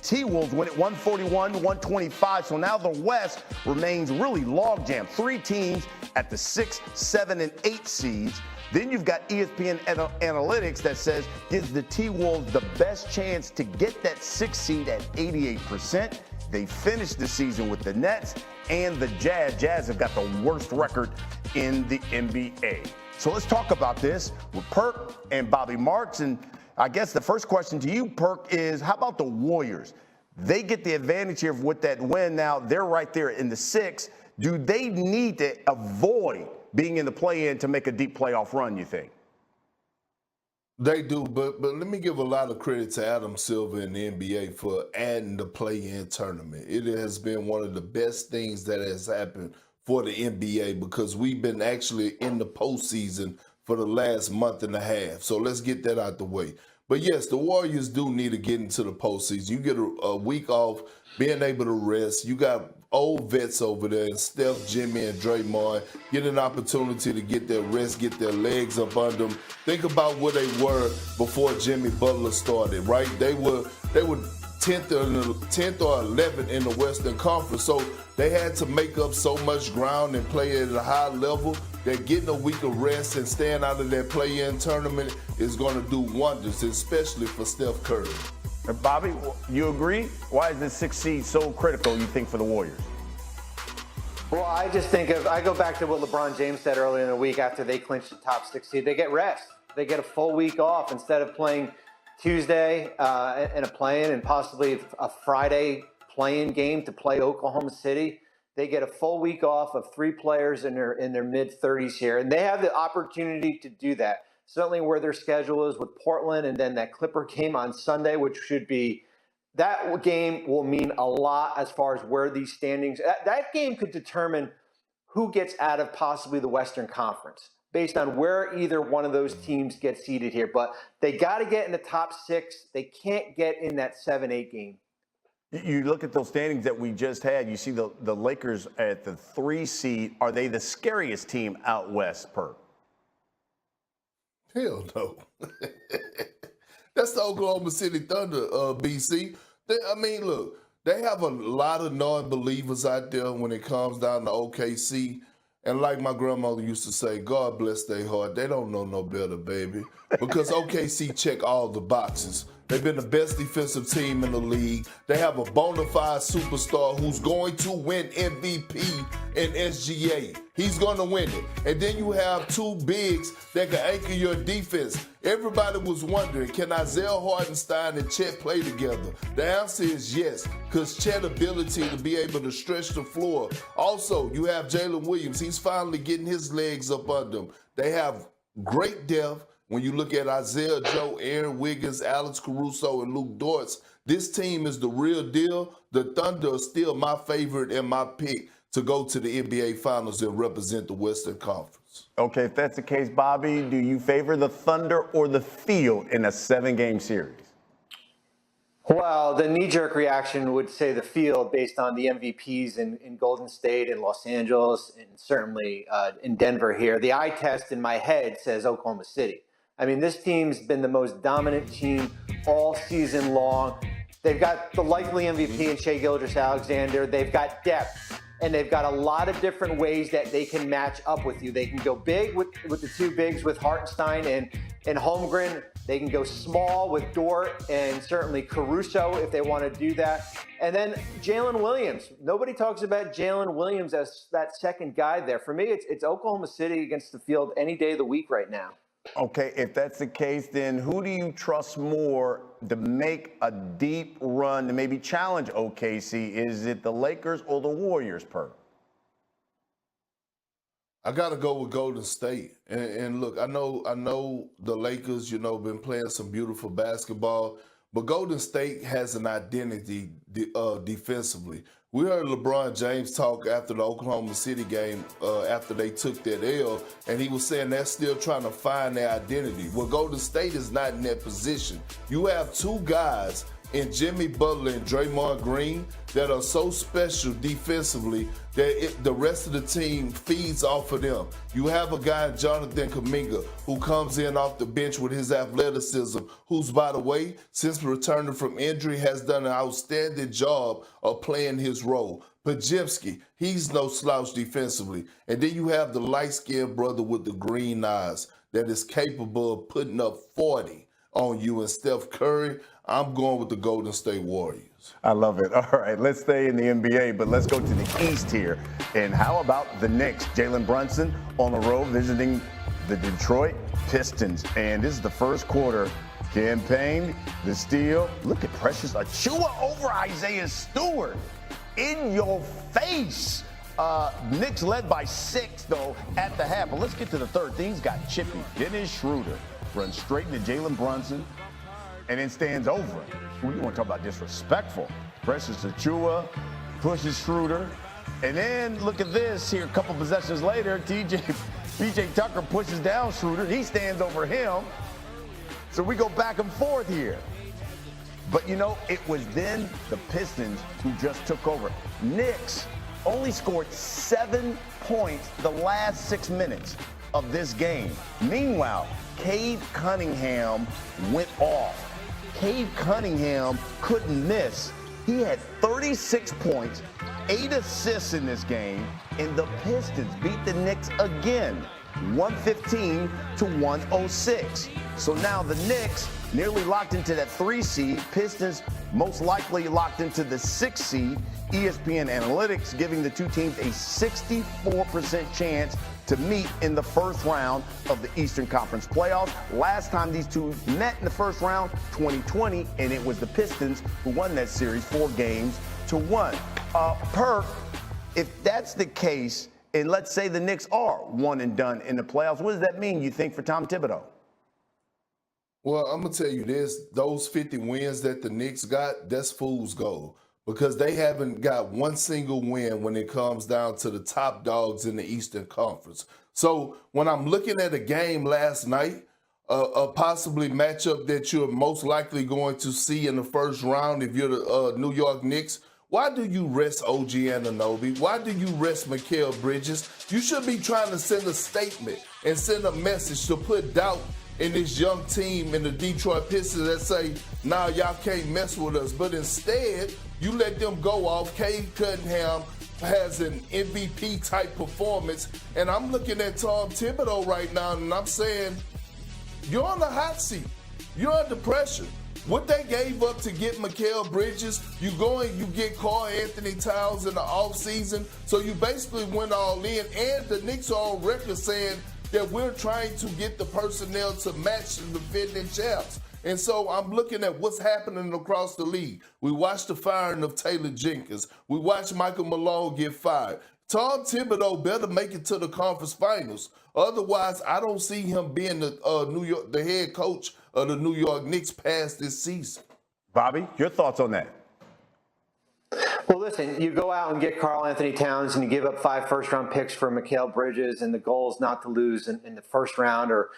T-Wolves win it 141-125. So now the West remains really logjam. 3 teams at the 6, 7, and 8 seeds. Then you've got ESPN Analytics that says gives the T-Wolves the best chance to get that 6th seed at 88%. They finished the season with the Nets and the Jazz. Jazz have got the worst record in the NBA. So let's talk about this with Perk and Bobby Marks. And I guess the first question to you, Perk, is how about the Warriors? They get the advantage here with that win. Now they're right there in the 6. Do they need to avoid being in the play-in to make a deep playoff run, you think? They do, but let me give a lot of credit to Adam Silver and the NBA for adding the play-in tournament. It has been one of the best things that has happened for the NBA because we've been actually in the postseason for the last month and a half. So let's get that out the way. But yes, the Warriors do need to get into the postseason. You get a week off, being able to rest. You got old vets over there, and Steph, Jimmy, and Draymond get an opportunity to get their rest, get their legs up under them. Think about where they were before Jimmy Butler started, right? They were 10th or 11th in the Western Conference, so they had to make up so much ground and play at a high level that getting a week of rest and staying out of that play-in tournament is going to do wonders, especially for Steph Curry. Bobby, you agree? Why is this 6th seed so critical, you think, for the Warriors? Well, I go back to what LeBron James said earlier in the week after they clinched the top 6 seed. They get rest. They get a full week off instead of playing Tuesday in a play-in and possibly a Friday play-in game to play Oklahoma City. They get a full week off of 3 players in their mid-30s here, and they have the opportunity to do that. Certainly where their schedule is with Portland and then that Clipper game on Sunday, which should be – that game will mean a lot as far as where these standings – that game could determine who gets out of possibly the Western Conference based on where either one of those teams gets seeded here. But they got to get in the top 6. They can't get in that 7-8 game. You look at those standings that we just had, you see the Lakers at the 3 seed. Are they the scariest team out west, Perk? Hell no. That's the Oklahoma City Thunder, BC. Look, they have a lot of non-believers out there when it comes down to OKC. And like my grandmother used to say, God bless their heart, they don't know no better, baby. Because OKC check all the boxes. They've been the best defensive team in the league. They have a bona fide superstar who's going to win MVP in SGA. He's going to win it. And then you have 2 bigs that can anchor your defense. Everybody was wondering, can Isaiah Hartenstein and Chet play together? The answer is yes, because Chet's ability to be able to stretch the floor. Also, you have Jalen Williams. He's finally getting his legs up under him. They have great depth. When you look at Isaiah Joe, Aaron Wiggins, Alex Caruso, and Luke Dortz, this team is the real deal. The Thunder are still my favorite and my pick to go to the NBA Finals and represent the Western Conference. Okay, if that's the case, Bobby, do you favor the Thunder or the Field in a 7-game series? Well, the knee-jerk reaction would say the Field based on the MVPs in Golden State and Los Angeles and certainly in Denver here. The eye test in my head says Oklahoma City. I mean, this team's been the most dominant team all season long. They've got the likely MVP in Shai Gilgeous-Alexander. They've got depth, and they've got a lot of different ways that they can match up with you. They can go big with the 2 bigs with Hartenstein and Holmgren. They can go small with Dort and certainly Caruso if they want to do that. And then Jalen Williams. Nobody talks about Jalen Williams as that second guy there. For me, it's Oklahoma City against the Field any day of the week right now. Okay, if that's the case, then who do you trust more to make a deep run to maybe challenge OKC? Is it the Lakers or the Warriors, Perk? I got to go with Golden State. And look, I know the Lakers, been playing some beautiful basketball, but Golden State has an identity defensively. We heard LeBron James talk after the Oklahoma City game after they took that L, and he was saying they're still trying to find their identity. Well, Golden State is not in that position. You have 2 guys in Jimmy Butler and Draymond Green that are so special defensively that the rest of the team feeds off of them. You have a guy, Jonathan Kuminga, who comes in off the bench with his athleticism, who's, by the way, since returning from injury, has done an outstanding job of playing his role. Pajemski, he's no slouch defensively. And then you have the light-skinned brother with the green eyes that is capable of putting up 40 on you. And Steph Curry, I'm going with the Golden State Warriors. I love it. All right, let's stay in the NBA, but let's go to the East here. And how about the Knicks? Jalen Brunson on the road visiting the Detroit Pistons. And this is the first quarter campaign. The steal. Look at Precious Achiuwa over Isaiah Stewart. In your face. Knicks led by 6, though, at the half. But let's get to the third. Things got chippy. Dennis Schroeder runs straight into Jalen Brunson and then stands over him. Well, you want to talk about disrespectful. Precious Achiuwa pushes Schroeder. And then look at this here. A couple possessions later, PJ Tucker pushes down Schroeder. He stands over him. So we go back and forth here. But, you know, it was then the Pistons who just took over. Knicks only scored 7 points the last 6 minutes of this game. Meanwhile, Cade Cunningham went off. Cade Cunningham couldn't miss. He had 36 points, 8 assists in this game, and the Pistons beat the Knicks again, 115 to 106. So now the Knicks nearly locked into that 3 seed. Pistons most likely locked into the 6 seed. ESPN Analytics giving the two teams a 64% chance to meet in the first round of the Eastern Conference playoffs. Last time these two met in the first round, 2020, and it was the Pistons who won that series 4-1. Perk, if that's the case, and let's say the Knicks are one and done in the playoffs, what does that mean, you think, for Tom Thibodeau? Well, I'm going to tell you this. Those 50 wins that the Knicks got, that's fool's gold. Because they haven't got one single win when it comes down to the top dogs in the Eastern Conference. So when I'm looking at a game last night, a possibly matchup that you're most likely going to see in the first round if you're the New York Knicks, why do you rest OG Anunoby? Why do you rest Mikal Bridges? You should be trying to send a statement and send a message to put doubt in this young team in the Detroit Pistons that say, nah, y'all can't mess with us. But instead, you let them go off. Cade Cunningham has an MVP-type performance. And I'm looking at Tom Thibodeau right now, and I'm saying, you're on the hot seat. You're under pressure. What they gave up to get Mikal Bridges, you go and you get Karl Anthony Towns in the offseason. So you basically went all in. And the Knicks are on record saying that we're trying to get the personnel to match the defending champs. And so I'm looking at what's happening across the league. We watched the firing of Taylor Jenkins. We watched Michael Malone get fired. Tom Thibodeau better make it to the conference finals. Otherwise, I don't see him being the head coach of the New York Knicks past this season. Bobby, your thoughts on that? Well, listen, you go out and get Karl Anthony Towns and you give up 5 first-round picks for Mikal Bridges, and the goal is not to lose in the first round or